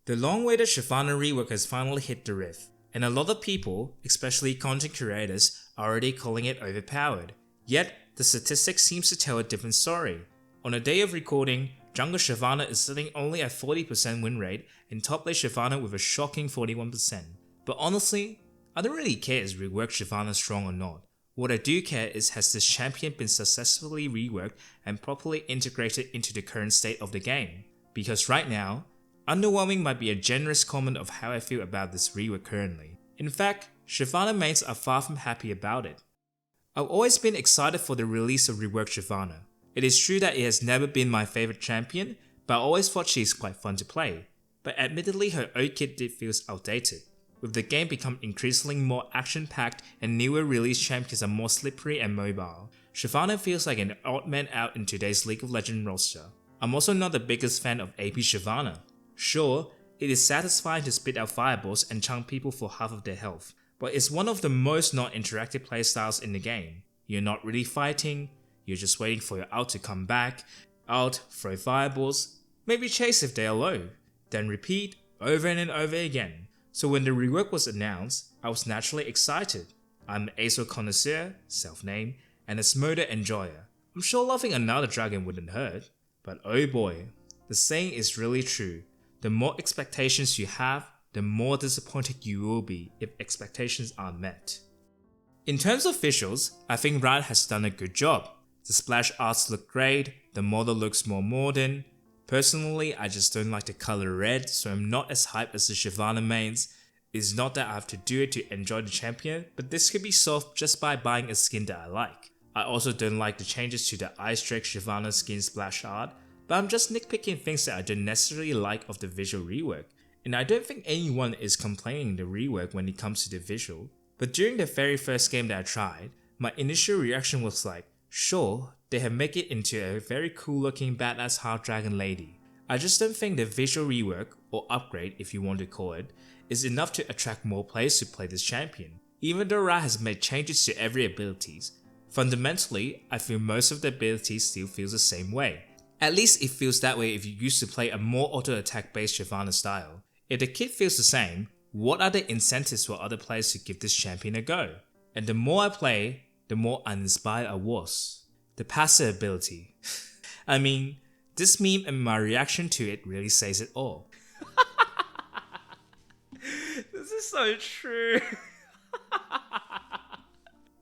The long-awaited Shyvana Rework has finally hit the Rift, and a lot of people, especially content creators, are already calling it overpowered. Yet, the statistics seems to tell a different story. On the day of recording, jungle Shyvana is sitting only at 40% win rate and top lane Shyvana with a shocking 41%. But honestly, I don't really care is reworked Shyvana strong or not. What I do care is has this champion been successfully reworked and properly integrated into the current state of the game. Because right now, underwhelming might be a generous comment of how I feel about this rework currently. In fact, Shyvana mains are far from happy about it. I've always been excited for the release of reworked Shyvana. It is true that it has never been my favorite champion, but I always thought she is quite fun to play. But admittedly her old kit did feel outdated. With the game becoming increasingly more action-packed and newer release champions are more slippery and mobile, Shyvana feels like an odd man out in today's League of Legends roster. I'm also not the biggest fan of AP Shyvana. Sure, it is satisfying to spit out fireballs and chunk people for half of their health, but it's one of the most non-interactive playstyles in the game. You're not really fighting, you're just waiting for your ult to come back, ult, throw fireballs, maybe chase if they are low, then repeat over and over again. So when the rework was announced, I was naturally excited. I'm an ASO connoisseur, self-named, and a Smolder enjoyer. I'm sure loving another dragon wouldn't hurt, but oh boy, the saying is really true. The more expectations you have, the more disappointed you will be if expectations aren't met. In terms of visuals, I think Riot has done a good job. The splash arts look great, the model looks more modern. Personally, I just don't like the color red, so I'm not as hyped as the Shyvana mains. It's not that I have to do it to enjoy the champion, but this could be solved just by buying a skin that I like. I also don't like the changes to the Ice Drake Shyvana skin splash art, but I'm just nitpicking things that I don't necessarily like of the visual rework. And I don't think anyone is complaining the rework when it comes to the visual. But during the very first game that I tried, my initial reaction was like, sure, they have made it into a very cool looking badass half dragon lady. I just don't think the visual rework, or upgrade if you want to call it, is enough to attract more players to play this champion. Even though Riot has made changes to every abilities, fundamentally, I feel most of the abilities still feels the same way. At least it feels that way if you used to play a more auto attack based Shyvana style. If the kit feels the same, what are the incentives for other players to give this champion a go? And the more I play, the more uninspired I was. The passive ability. I mean, this meme and my reaction to it really says it all. This is so true.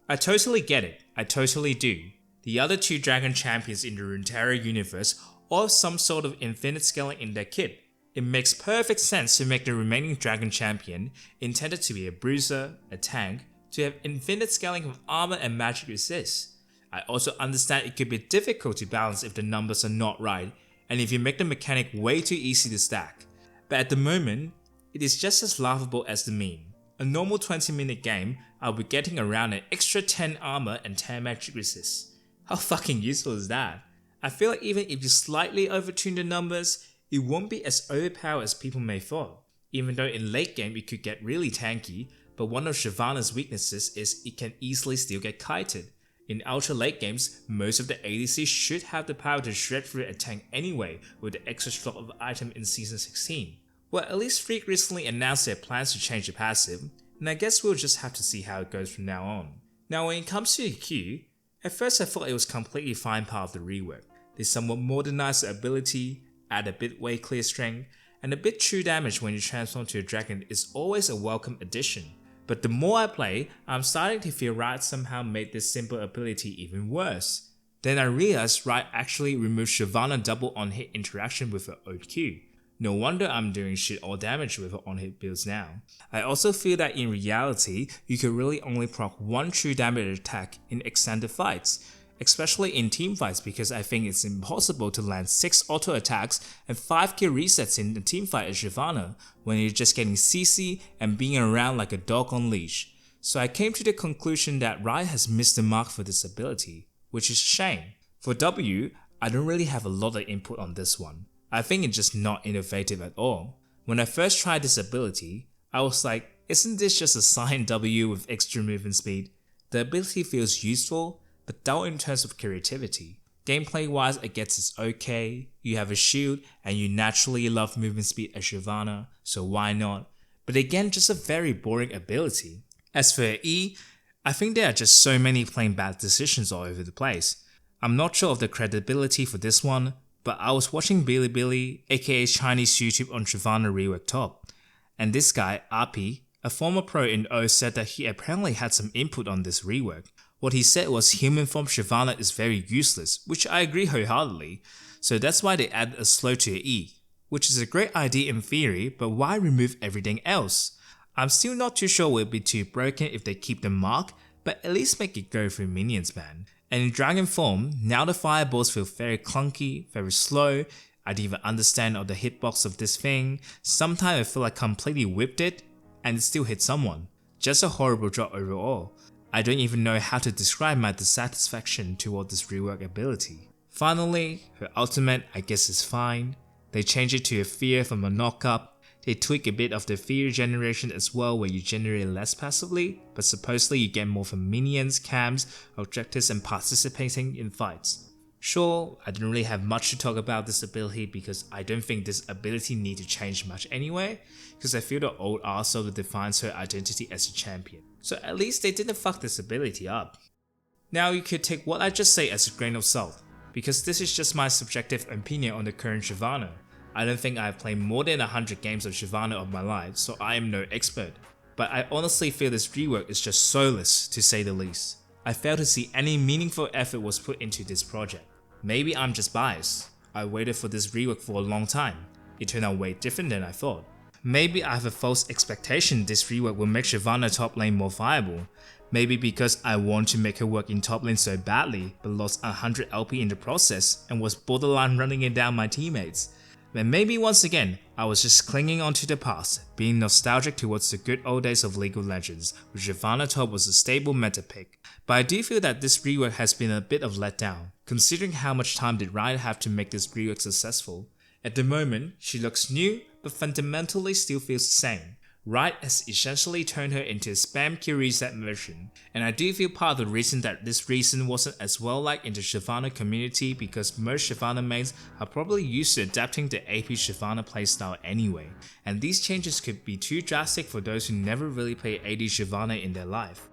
I totally get it. I totally do. The other two dragon champions in the Runeterra universe all have some sort of infinite scaling in their kit. It makes perfect sense to make the remaining dragon champion, intended to be a bruiser, a tank, to have infinite scaling of armor and magic resist. I also understand it could be difficult to balance if the numbers are not right, and if you make the mechanic way too easy to stack. But at the moment, it is just as laughable as the meme. A normal 20-minute game, I'll be getting around an extra 10 armor and 10 magic resist. How fucking useful is that? I feel like even if you slightly overtune the numbers, it won't be as overpowered as people may thought. Even though in late game it could get really tanky, but one of Shyvana's weaknesses is it can easily still get kited. In ultra late games, most of the ADCs should have the power to shred through a tank anyway with the extra slot of item in Season 16. Well, at least Freak recently announced their plans to change the passive, and I guess we'll just have to see how it goes from now on. Now when it comes to the Q, at first I thought it was completely fine part of the rework. They somewhat modernized the ability, add a bit way clear strength, and a bit true damage when you transform to a dragon is always a welcome addition. But the more I play, I'm starting to feel Riot somehow made this simple ability even worse. Then I realized Riot actually removed Shyvana double on-hit interaction with her old Q. No wonder I'm doing shit all damage with her on-hit builds now. I also feel that in reality, you could really only proc one true damage attack in extended fights, especially in team fights because I think it's impossible to land 6 auto attacks and 5 kill resets in a team fight as Shyvana when you're just getting CC and being around like a dog on leash. So I came to the conclusion that Riot has missed the mark for this ability, which is a shame. For W, I don't really have a lot of input on this one. I think it's just not innovative at all. When I first tried this ability, I was like, isn't this just a silent W with extra movement speed? The ability feels useful, but dull in terms of creativity. Gameplay wise, I guess it's okay. You have a shield and you naturally love movement speed as Shyvana, so why not? But again, just a very boring ability. As for E, I think there are just so many plain bad decisions all over the place. I'm not sure of the credibility for this one, but I was watching Bilibili, aka Chinese YouTube on Shyvana Rework top, and this guy, RP, a former pro in O, said that he apparently had some input on this rework. What he said was human form Shyvana is very useless, which I agree wholeheartedly, so that's why they added a slow to E, which is a great idea in theory, but why remove everything else? I'm still not too sure it will be too broken if they keep the mark, but at least make it go through minions, man. And in dragon form, now the fireballs feel very clunky, very slow. I didn't even understand all the hitbox of this thing. Sometimes I feel like I completely whipped it and it still hit someone. Just a horrible job overall. I don't even know how to describe my dissatisfaction toward this rework ability. Finally, her ultimate I guess is fine. They changed it to a fear from a knockup. They tweak a bit of the fear generation as well where you generate less passively, but supposedly you get more from minions, camps, objectives and participating in fights. Sure, I don't really have much to talk about this ability because I don't think this ability need to change much anyway, because I feel the old arsehole defines her identity as a champion. So at least they didn't fuck this ability up. Now you could take what I just say as a grain of salt, because this is just my subjective opinion on the current Shyvana. I don't think I have played more than 100 games of Shyvana of my life, so I am no expert. But I honestly feel this rework is just soulless to say the least. I fail to see any meaningful effort was put into this project. Maybe I'm just biased. I waited for this rework for a long time. It turned out way different than I thought. Maybe I have a false expectation this rework will make Shyvana top lane more viable. Maybe because I want to make her work in top lane so badly but lost 100 LP in the process and was borderline running it down my teammates. But maybe once again, I was just clinging onto the past, being nostalgic towards the good old days of League of Legends, where Shyvana top was a stable meta pick. But I do feel that this rework has been a bit of letdown, considering how much time did Riot have to make this rework successful. At the moment, she looks new, but fundamentally still feels the same. Riot has essentially turned her into a spam kill reset version, and I do feel part of the reason that this reason wasn't as well liked in the Shyvana community because most Shyvana mains are probably used to adapting the AP Shyvana playstyle anyway, and these changes could be too drastic for those who never really played AD Shyvana in their life.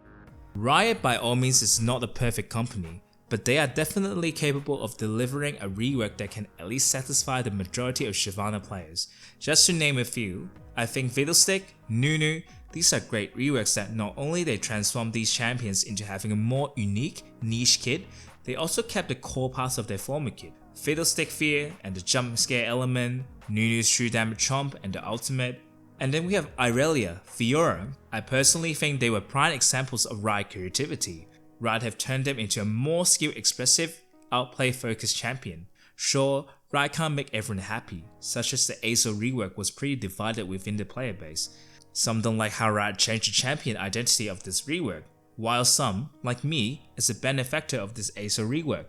Riot by all means is not a perfect company, but they are definitely capable of delivering a rework that can at least satisfy the majority of Shyvana players. Just to name a few, I think Fiddlestick, Nunu, these are great reworks that not only they transform these champions into having a more unique, niche kit, they also kept the core parts of their former kit. Fiddlestick Fear and the jump scare element, Nunu's true damage chomp and the ultimate, and then we have Irelia, Fiora. I personally think they were prime examples of Riot creativity. Riot have turned them into a more skill expressive, outplay focused champion. Sure, Riot can't make everyone happy, such as the ASO rework was pretty divided within the player base. Some don't like how Riot changed the champion identity of this rework, while some, like me, is a benefactor of this ASO rework.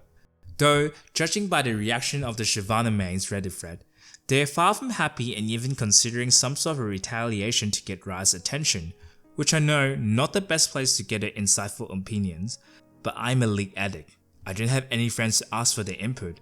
Though, judging by the reaction of the Shyvana mains Reddit thread, they are far from happy and even considering some sort of retaliation to get Riot's attention, which I know not the best place to get their insightful opinions, but I'm a League addict. I don't have any friends to ask for their input.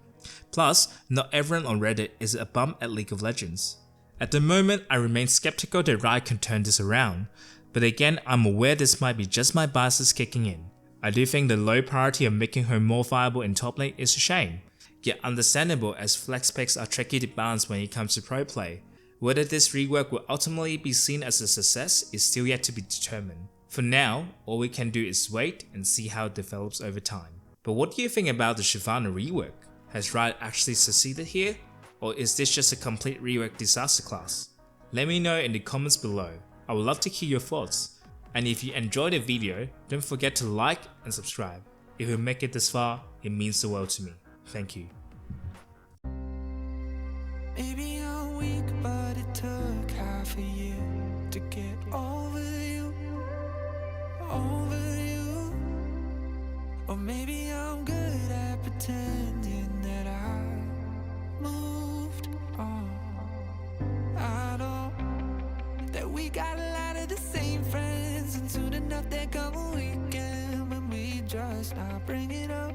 Plus, not everyone on Reddit is a bum at League of Legends. At the moment, I remain skeptical that Riot can turn this around, but again I'm aware this might be just my biases kicking in. I do think the low priority of making her more viable in top lane is a shame, yet understandable as flex picks are tricky to balance when it comes to pro play. Whether this rework will ultimately be seen as a success is still yet to be determined. For now, all we can do is wait and see how it develops over time. But what do you think about the Shyvana rework? Has Riot actually succeeded here? Or is this just a complete rework disaster class? Let me know in the comments below. I would love to hear your thoughts. And if you enjoyed the video, don't forget to like and subscribe. If you make it this far, it means the world to me. Thank you. Maybe I'm weak, but it took half a year to get over you, over you. Or maybe I'm good at pretending that I moved on. I know that we got a lot of the same friends, and soon enough there come a weekend when we just not bring it up.